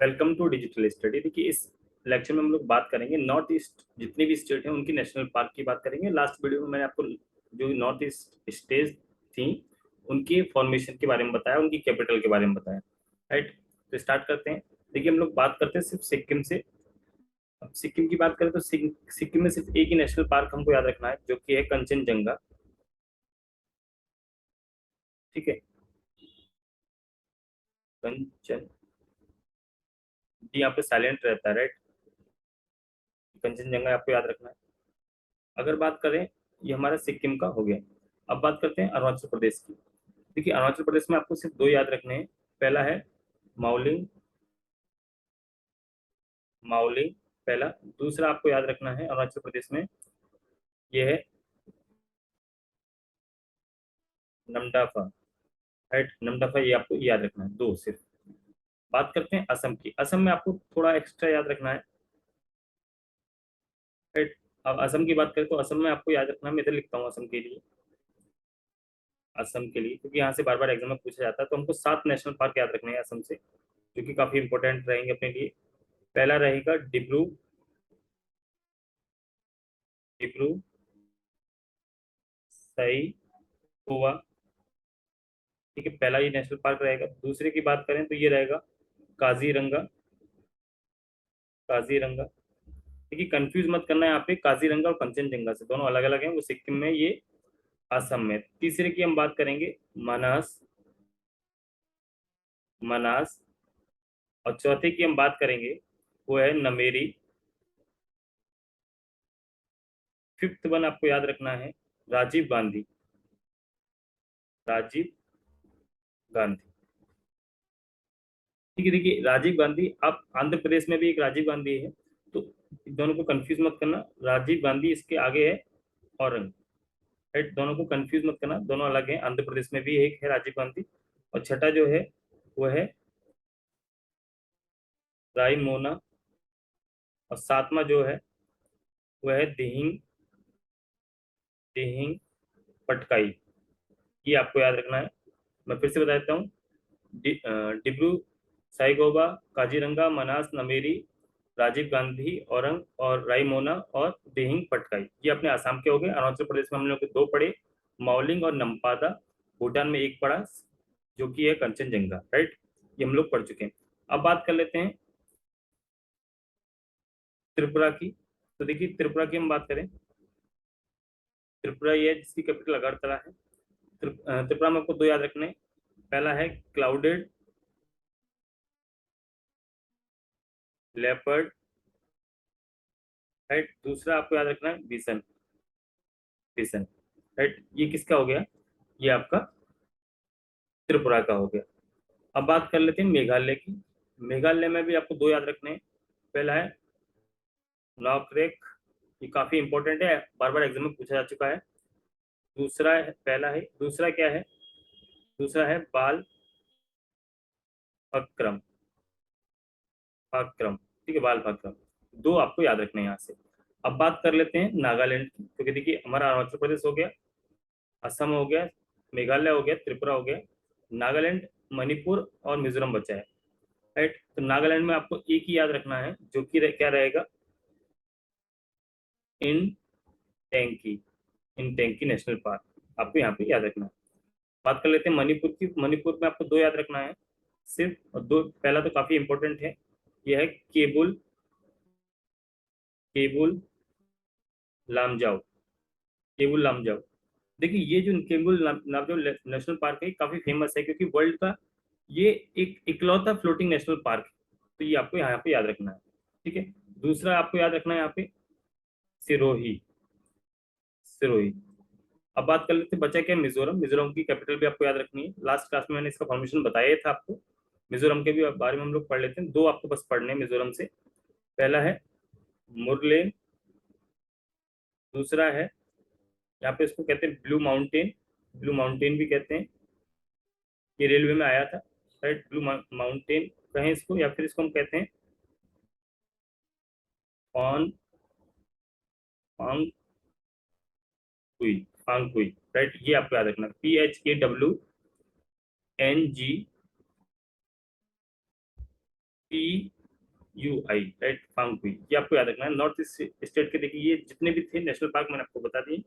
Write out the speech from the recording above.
Welcome to digital study. देखिए, इस lecture में हम लोग बात करेंगे नॉर्थ ईस्ट जितने भी स्टेट हैं उनकी नेशनल पार्क की बात करेंगे। लास्ट वीडियो में मैंने आपको जो नॉर्थ ईस्ट स्टेट थी उनकी फॉर्मेशन के बारे में बताया, उनकी कैपिटल के बारे में बताया। राइट, तो स्टार्ट करते हैं। देखिए, हम लोग बात करते हैं सिर्फ सिक्किम से। अब सिक्किम की बात करें तो सिक्किम में सिर्फ एक ही नेशनल पार्क हमको याद रखना है, जो कि है कंचनजंगा। ठीक है, कंचन, यहाँ पे साइलेंट रहता है। राइट, कंचनजंगा आपको याद रखना है। अगर बात करें, ये हमारा सिक्किम का हो गया। अब बात करते हैं अरुणाचल प्रदेश की। देखिए, अरुणाचल प्रदेश में आपको सिर्फ दो याद रखने हैं। पहला है माउलिंग, माउलिंग पहला। दूसरा आपको याद रखना है अरुणाचल प्रदेश में, ये है नमडाफा। राइट, नमडाफा, ये आपको याद रखना है, दो सिर्फ। बात करते हैं असम की। असम में आपको थोड़ा एक्स्ट्रा याद रखना है। राइट, अब असम की बात करें तो असम में आपको याद रखना है, मैं इधर लिखता हूँ असम के लिए, असम के लिए, क्योंकि यहाँ से बार बार एग्जाम में पूछा जाता है। तो हमको 7 नेशनल पार्क याद रखने हैं असम से, जो कि काफी इंपॉर्टेंट रहेंगे अपने लिए। पहला रहेगा डिब्रू, डिब्रू सईखोवा। ठीक है, पहला ये नेशनल पार्क रहेगा। दूसरे की बात करें तो ये रहेगा काजीरंगा, काजीरंगा। देखिए, कंफ्यूज मत करना है यहाँ पे, काजीरंगा और कंचनजंगा से दोनों अलग अलग हैं, वो सिक्किम में, ये असम में। तीसरे की हम बात करेंगे मानस, मनास। और चौथे की हम बात करेंगे, वो है नमेरी। फिफ्थ वन आपको याद रखना है राजीव गांधी, राजीव गांधी। ठीक है, देखिए राजीव गांधी, आप आंध्र प्रदेश में भी एक राजीव गांधी है, तो दोनों को कंफ्यूज मत करना। राजीव गांधी इसके आगे है औरंग। राइट, दोनों को कंफ्यूज मत करना, दोनों अलग हैं। आंध्र प्रदेश में भी एक है राजीव गांधी। और छठा जो है वो है रायमोना। और सातवां जो है वो है दिहिंग, दिहिंग पटकाई। ये आपको याद रखना है। मैं फिर से बता देता हूँ, डिब्रू साईगोबा, काजीरंगा, मनास, नमेरी, राजीव गांधी, औरंग और रायमोना और दिहिंग पटकाई। ये अपने आसाम के हो गए। अरुणाचल प्रदेश में हम लोग के दो पड़े, माउलिंग और नम्पादा। भूटान में एक पड़ा, जो कि है कंचनजंगा। राइट, ये हम लोग पढ़ चुके हैं। अब बात कर लेते हैं त्रिपुरा की। तो देखिए, त्रिपुरा की हम बात करें, त्रिपुरा ये है जिसकी कैपिटल अगरतला है। त्रिपुरा में आपको दो याद रखने हैं। पहला है क्लाउडेड लेपर्ड। राइट, दूसरा आपको याद रखना है बिसन, बिसन। राइट, ये किसका हो गया, ये आपका त्रिपुरा का हो गया। अब बात कर लेते हैं मेघालय की। मेघालय में भी आपको दो याद रखने हैं। पहला है नॉकरेक, ये काफी इंपॉर्टेंट है, बार बार एग्जाम में पूछा जा चुका है। दूसरा है, पहला है, दूसरा क्या है, दूसरा है बाल फक्रम, फक्रम। ठीक है, बाल फक्रम। दो आपको याद रखने हैं यहाँ से। अब बात कर लेते हैं नागालैंड की। क्योंकि देखिए, हमारा अरुणाचल प्रदेश हो गया, असम हो गया, मेघालय हो गया, त्रिपुरा हो गया, नागालैंड, मणिपुर और मिजोरम बचा है। राइट, तो नागालैंड में आपको एक ही याद रखना है, जो कि क्या रहेगा, इन टैंकी, इन टैंकी नेशनल पार्क आपको यहाँ पे याद रखना है। बात कर लेते हैं मणिपुर की। मणिपुर में आपको दो याद रखना है सिर्फ, और दो, पहला तो काफी इंपॉर्टेंट है, यह है केबुल, केबुल लामजाओ, केबुल लामजाओ। देखिए, ये जो केबुल लामजाओ नेशनल पार्क है, काफी फेमस है, क्योंकि वर्ल्ड का ये एक इकलौता फ्लोटिंग नेशनल पार्क है। तो ये आपको यहाँ पे याद रखना है। ठीक है, दूसरा आपको याद रखना है यहाँ पे सिरोही, सिरोही। अब बात कर लेते हैं, बचा क्या, मिजोरम। मिजोरम की कैपिटल भी आपको याद रखनी है। लास्ट क्लास में मैंने इसका फॉर्मेशन बताया था आपको। मिजोरम के भी बारे में हम लोग पढ़ लेते हैं। दो आपको बस पढ़ने हैं मिजोरम से। पहला है मुरलेन, दूसरा है, यहाँ पे इसको कहते हैं ब्लू माउंटेन, ब्लू माउंटेन भी कहते हैं। ये रेलवे में आया था। राइट, ब्लू माउंटेन कहें इसको, या फिर इसको हम कहते हैं ऑन फांगकुई, फांगकुई। राइट, ये आपको याद रखना, PHAWNG पी यू आई, राइट, फांगपुई, ये आपको याद रखना है। नॉर्थ ईस्ट स्टेट के देखिए ये जितने भी थे नेशनल पार्क मैंने आपको बता दिए।